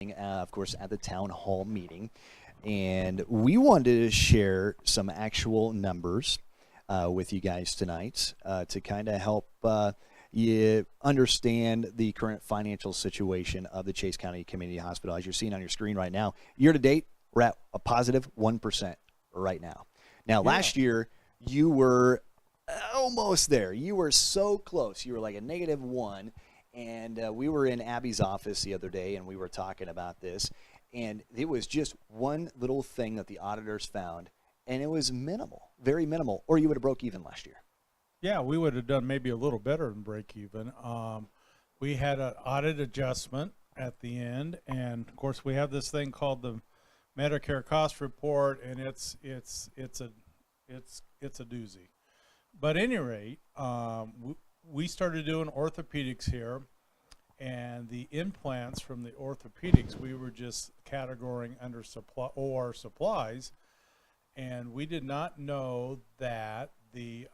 of course, at the town hall meeting. And we wanted to share some actual numbers with you guys tonight to kind of help you understand the current financial situation of the Chase County Community Hospital. As you're seeing on your screen right now, year to date, we're at a positive 1% right now. Now, last year, you were almost there. You were so close. You were like a -1. And we were in Abby's office the other day, and we were talking about this. And it was just one little thing that the auditors found, and it was minimal, very minimal, or you would have broke even last year. Yeah, we would have done maybe a little better than break even. We had an audit adjustment at the end, and of course we have this thing called the Medicare cost report, and it's a doozy. But at any rate, we started doing orthopedics here, and the implants from the orthopedics we were just categorizing under OR supplies, and we did not know that they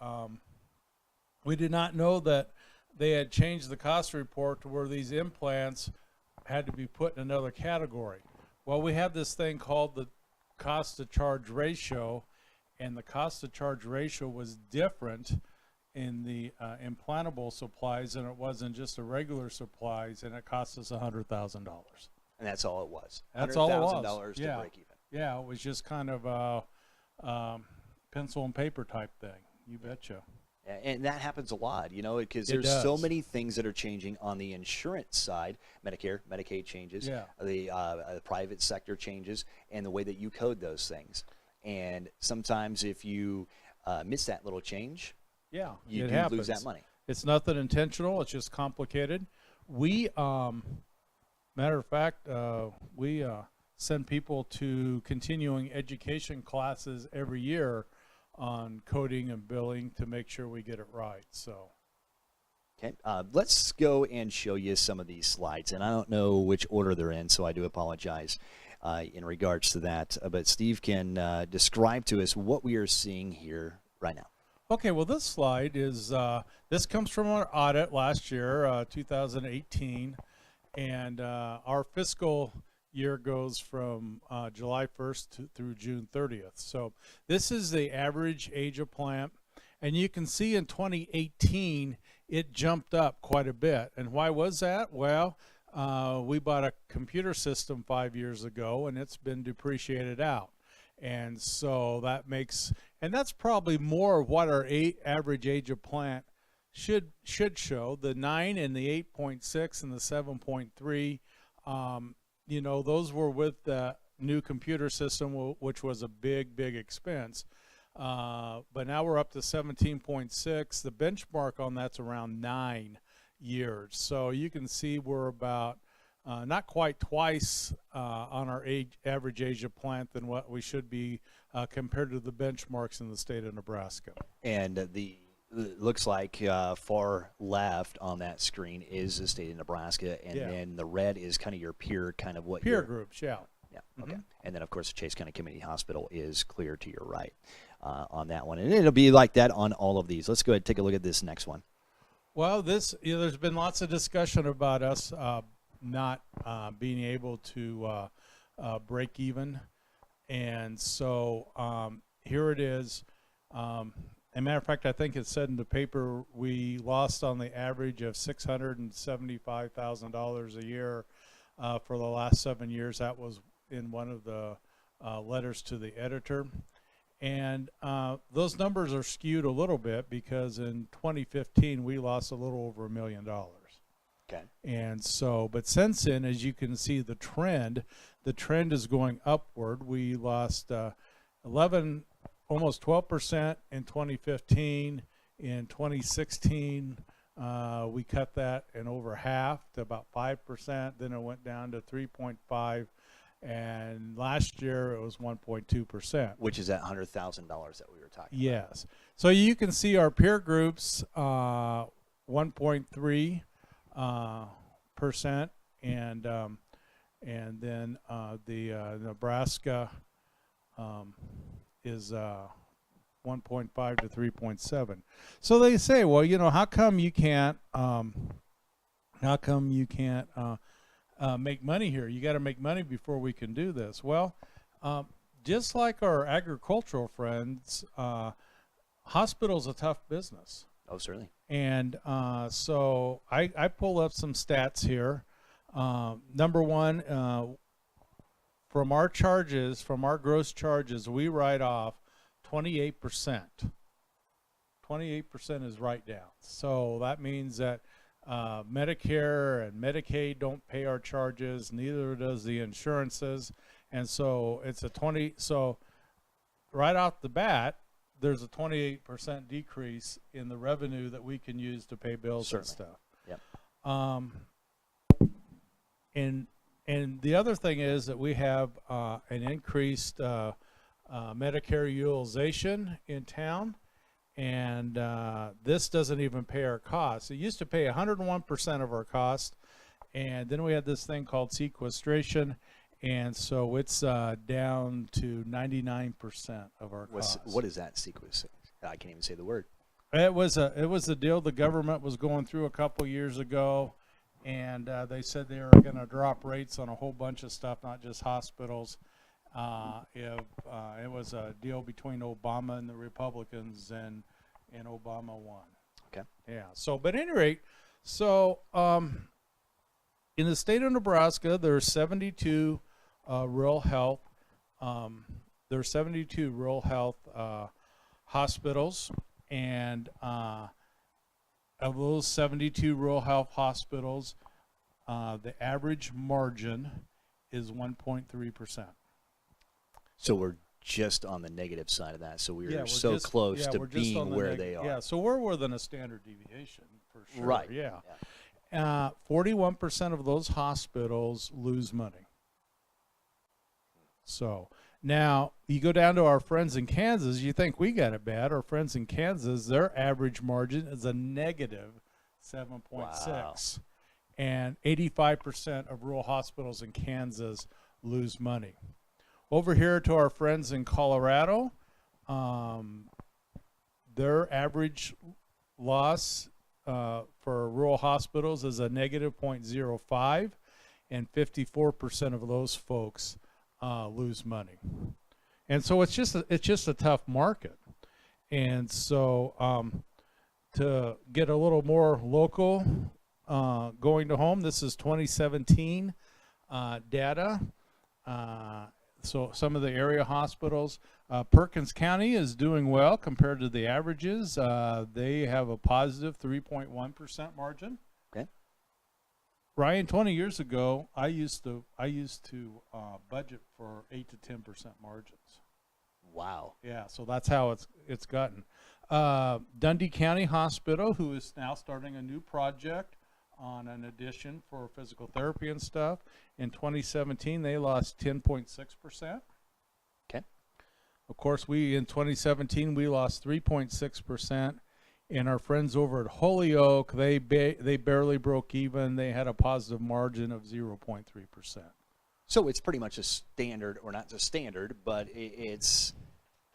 had changed the cost report to where these implants had to be put in another category. Well, we have this thing called the cost to charge ratio, and the cost to charge ratio was different in the implantable supplies than it was in just the regular supplies, and it cost us $100,000. And that's all it was. That's all it was. $100,000 to break even. Yeah, it was just kind of a pencil and paper type thing. You betcha. And that happens a lot, you know, because there's so many things that are changing on the insurance side. Medicare, Medicaid changes, the private sector changes, and the way that you code those things. And sometimes if you miss that little change, you do lose that money. It's nothing intentional. It's just complicated. We, matter of fact, we send people to continuing education classes every year on coding and billing to make sure we get it right. So, okay, let's go and show you some of these slides. And I don't know which order they're in, so I do apologize in regards to that. But Steve can describe to us what we are seeing here right now. Okay, well, this slide is, this comes from our audit last year, 2018, and our fiscal year goes from July 1st through June 30th. So this is the average age of plant, and you can see in 2018 it jumped up quite a bit. And why was that? Well, we bought a computer system 5 years ago, and it's been depreciated out. And so that makes, and that's probably more of what our average age of plant should show. The 9 and the 8.6 and the 7.3, you know, those were with the new computer system, which was a big expense. But now we're up to 17.6. The benchmark on that's around 9 years. So you can see we're about not quite twice on our average age of plant than what we should be compared to the benchmarks in the state of Nebraska. And it looks like far left on that screen is the state of Nebraska, and then the red is kind of your peer, kind of what peer groups, Yeah, okay. And then, of course, the Chase County Community Hospital is clear to your right on that one. And it'll be like that on all of these. Let's go ahead and take a look at this next one. Well, this, you know, there's been lots of discussion about us not being able to break even. And so here it is. As a matter of fact, I think it said in the paper we lost on the average of $675,000 a year for the last 7 years. That was in one of the letters to the editor. And those numbers are skewed a little bit because in 2015 we lost a little over $1 million. Okay. And so, but since then, as you can see, the trend is going upward. We lost 11, almost 12% in 2015. In 2016, we cut that in over half to about 5%. Then it went down to 3.5. And last year it was 1.2%. Which is that $100,000 that we were talking about. Yes. So you can see our peer groups, 1.3%, and then the Nebraska is 1.5 to 3.7. So they say, well, you know, how come you can't make money here. You got to make money before we can do this. Well, just like our agricultural friends, hospital's a tough business. Oh, certainly. And so I pull up some stats here. Number one, from our charges, from our gross charges, we write off 28%. 28% is write down. So that means that Medicare and Medicaid don't pay our charges, neither does the insurances. And so it's a 20, so right off the bat, there's a 28% decrease in the revenue that we can use to pay bills Certainly. and stuff. Yep. And the other thing is that we have an increased Medicare utilization in town, and this doesn't even pay our costs. It used to pay 101% of our cost, and then we had this thing called sequestration, and so it's down to 99% of our costs. What is that sequence? I can't even say the word. It was a deal the government was going through a couple years ago, and they said they were going to drop rates on a whole bunch of stuff, not just hospitals. It was a deal between Obama and the Republicans, and Obama won. Okay. Yeah. So, but at any rate, so in the state of Nebraska, there's 72 rural health. There's 72 rural health hospitals, and of those 72 rural health hospitals, the average margin is 1.3%. So we're just on the negative side of that. So we're so close to being where they are. Yeah, so we're within a standard deviation for sure. Right. Yeah. 41% of those hospitals lose money. So now you go down to our friends in Kansas, you think we got it bad. Our friends in Kansas, their average margin is a negative 7.6. Wow. And 85% of rural hospitals in Kansas lose money. Over here to our friends in Colorado, their average loss for rural hospitals is a negative 0.05, and 54% of those folks lose money. And so it's just a tough market. And so to get a little more local, going to home, this is 2017 data. So some of the area hospitals, Perkins County is doing well compared to the averages. They have a positive 3.1% margin. Okay. Ryan, 20 years ago, I used to budget for 8 to 10% margins. Wow. Yeah, so that's how it's gotten. Dundee County Hospital, who is now starting a new project on an addition for physical therapy and stuff. In 2017, they lost 10.6%. Okay. Of course, in 2017, we lost 3.6%. And our friends over at Holyoke, they barely broke even. They had a positive margin of 0.3%. So it's pretty much a standard, or not just standard, but it's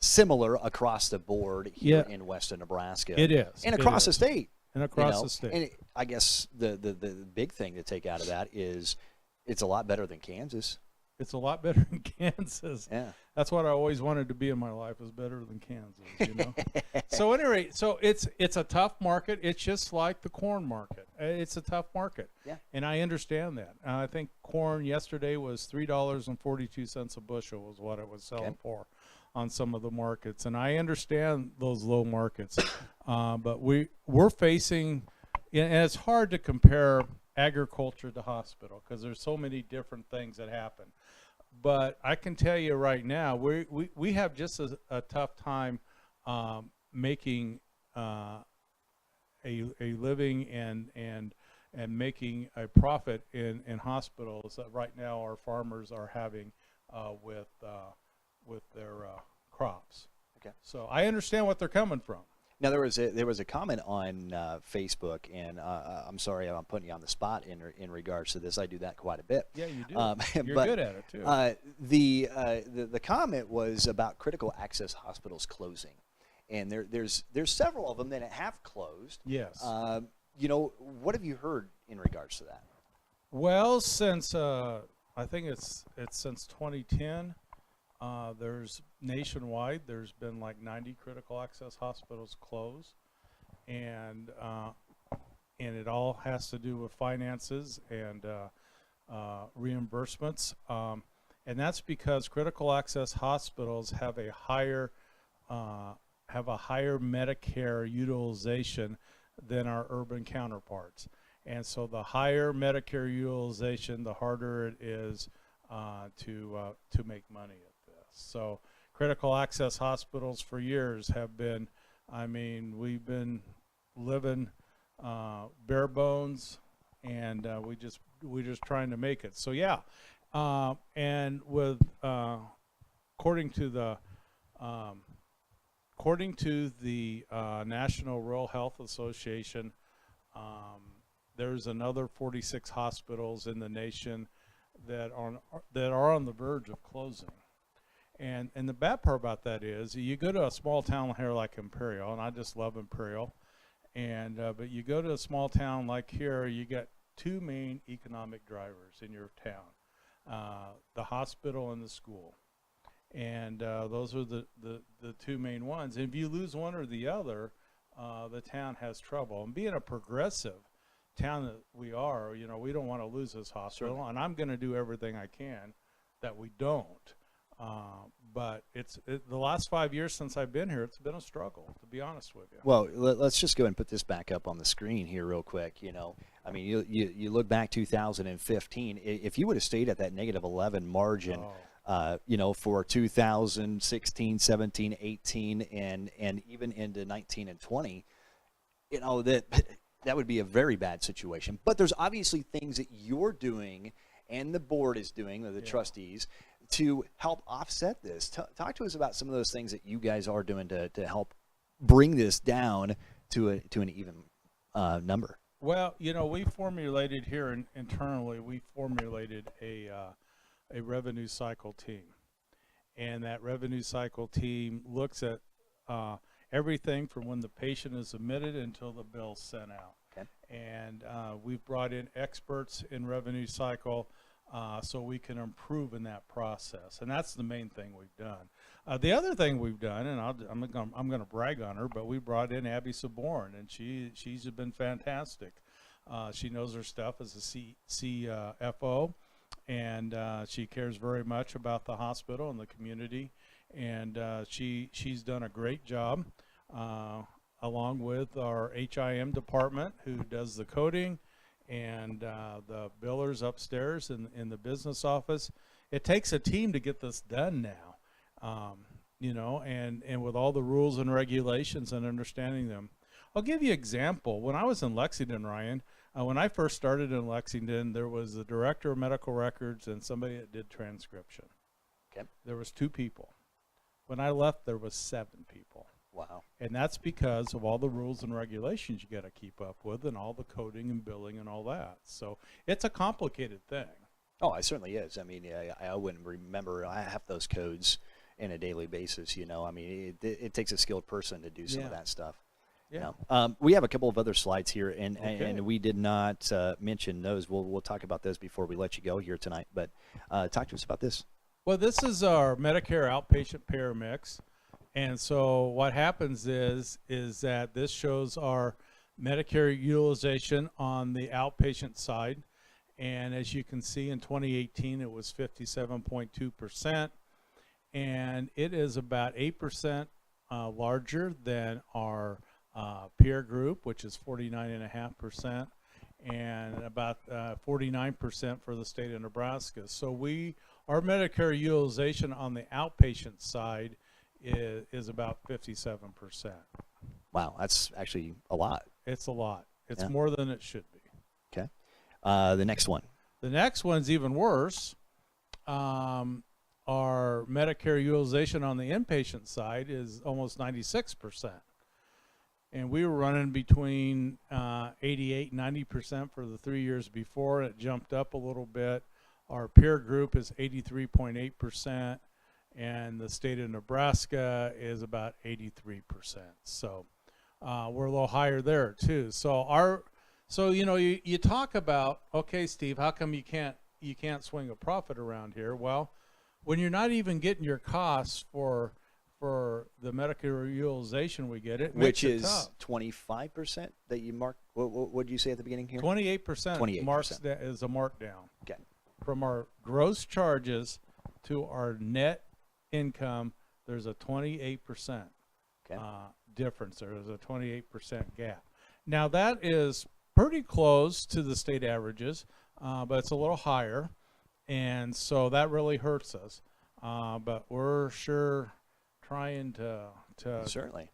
similar across the board here in western Nebraska. It is. And across the state. And across the state. And I guess the big thing to take out of that is it's a lot better than Kansas. It's a lot better than Kansas. Yeah. That's what I always wanted to be in my life, is better than Kansas, you know. So at any rate, so it's a tough market. It's just like the corn market. It's a tough market. Yeah. And I understand that. I think corn yesterday was $3.42 a bushel was what it was selling for on some of the markets. And I understand those low markets. But we're facing, and it's hard to compare agriculture to hospital because there's so many different things that happen. But I can tell you right now, we have just a tough time making a living and making a profit in hospitals that right now our farmers are having with their crops. Okay. So I understand what they're coming from. Now there was a comment on Facebook, and I'm sorry I'm putting you on the spot in regards to this. I do that quite a bit. Yeah, you do. You're good at it too. The comment was about critical access hospitals closing, and there's several of them that have closed. Yes. What have you heard in regards to that? Well, since I think it's since 2010, there's nationwide. There's been like 90 critical access hospitals closed, and it all has to do with finances and reimbursements. And that's because critical access hospitals uh, have a higher Medicare utilization than our urban counterparts. And so the higher Medicare utilization, the harder it is to make money at this. So critical access hospitals for years have been, I mean, we've been living bare bones, and we're just trying to make it. So yeah, and with according to the um, according to the National Rural Health Association, there's another 46 hospitals in the nation that are on the verge of closing. And the bad part about that is you go to a small town here like Imperial, and I just love Imperial, and but you go to a small town like here, you got two main economic drivers in your town, the hospital and the school. And those are the two main ones. And if you lose one or the other, the town has trouble. And being a progressive town that we are, you know, we don't want to lose this hospital, and I'm going to do everything I can that we don't. But the last 5 years since I've been here, it's been a struggle, to be honest with you. Well, let's just go ahead and put this back up on the screen here real quick. You know, I mean, you look back 2015. If you would have stayed at that -11 margin, you know, for 2016, 17, 18, and even into 19 and 20, you know, that would be a very bad situation. But there's obviously things that you're doing and the board is doing, or the trustees, to help offset this. Talk to us about some of those things that you guys are doing to help bring this down to an even number. Well, you know, we formulated here internally, we formulated a revenue cycle team. And that revenue cycle team looks at everything from when the patient is admitted until the bill's sent out. Okay. And we've brought in experts in revenue cycle so we can improve in that process. And that's the main thing we've done. The other thing we've done, and I'm going to brag on her, but we brought in Abby Saborn, and she's been fantastic. She knows her stuff as a CFO, and she cares very much about the hospital and the community, and she's done a great job, along with our HIM department, who does the coding, and the billers upstairs in the business office. It takes a team to get this done now, you know, and with all the rules and regulations and understanding them. I'll give you an example. When I was in Lexington, Ryan, when I first started in Lexington, there was the director of medical records and somebody that did transcription. Okay. There was 2 people. When I left, there was 7 people. Wow. And that's because of all the rules and regulations you got to keep up with, and all the coding and billing and all that. So it's a complicated thing. Oh, it certainly is. I mean, I wouldn't remember half those codes on a daily basis. You know, I mean, it takes a skilled person to do some of that stuff. Yeah. We have a couple of other slides here, and we did not mention those. We'll talk about those before we let you go here tonight. But talk to us about this. Well, this is our Medicare outpatient payer mix. And so what happens is that this shows our Medicare utilization on the outpatient side. And as you can see, in 2018, it was 57.2%. And it is about 8% larger than our peer group, which is 49.5%, and about 49% for the state of Nebraska. So our Medicare utilization on the outpatient side is about 57%. Wow, that's actually a lot. It's a lot. It's more than it should be. Okay. The next one. The next one's even worse. Our Medicare utilization on the inpatient side is almost 96%. And we were running between 88 and 90% for the 3 years before. It jumped up a little bit. Our peer group is 83.8%. And the state of Nebraska is about 83%. So we're a little higher there too. So So you talk about, okay, Steve, how come you can't swing a profit around here? Well, when you're not even getting your costs for the medical utilization we get, it Which makes it is tough. 25% that you mark. What did you say at the beginning here? 28% 28%. is a markdown Okay. from our gross charges to our net income. There's a 28% Okay. difference. There's a 28% gap. Now that is pretty close to the state averages, but it's a little higher, and so that really hurts us. But we're sure trying to Certainly.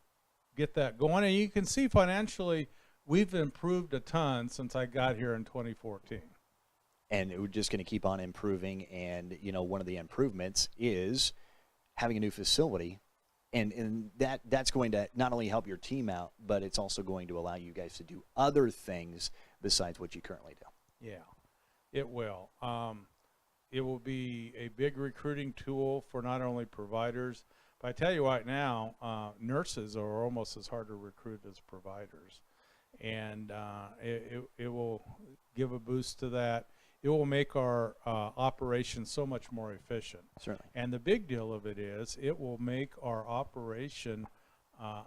get that going, and you can see financially we've improved a ton since I got here in 2014. And we're just going to keep on improving. And one of the improvements is having a new facility, and that's going to not only help your team out, but it's also going to allow you guys to do other things besides what you currently do. Yeah, it will. It will be a big recruiting tool for not only providers, but I tell you right now, nurses are almost as hard to recruit as providers, and it will give a boost to that. It will make our operation so much more efficient. Certainly. And the big deal of it is it will make our operation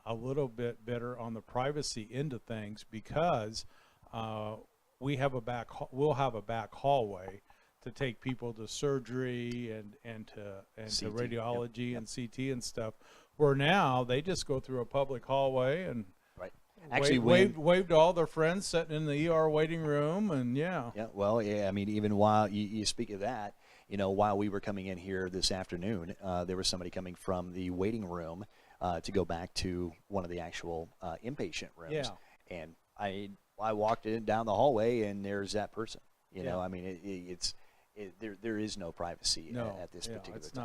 a little bit better on the privacy end of things, because we'll have a back hallway to take people to surgery and to radiology, yep. and CT and stuff, where now they just go through a public hallway and Right. Actually, waved to all their friends sitting in the ER waiting room, and yeah. Well, yeah. I mean, even while you speak of that, while we were coming in here this afternoon, there was somebody coming from the waiting room to go back to one of the actual inpatient rooms. Yeah. And I walked in down the hallway, and there's that person. Yeah. I mean, there is no privacy No, at this yeah, particular it's time.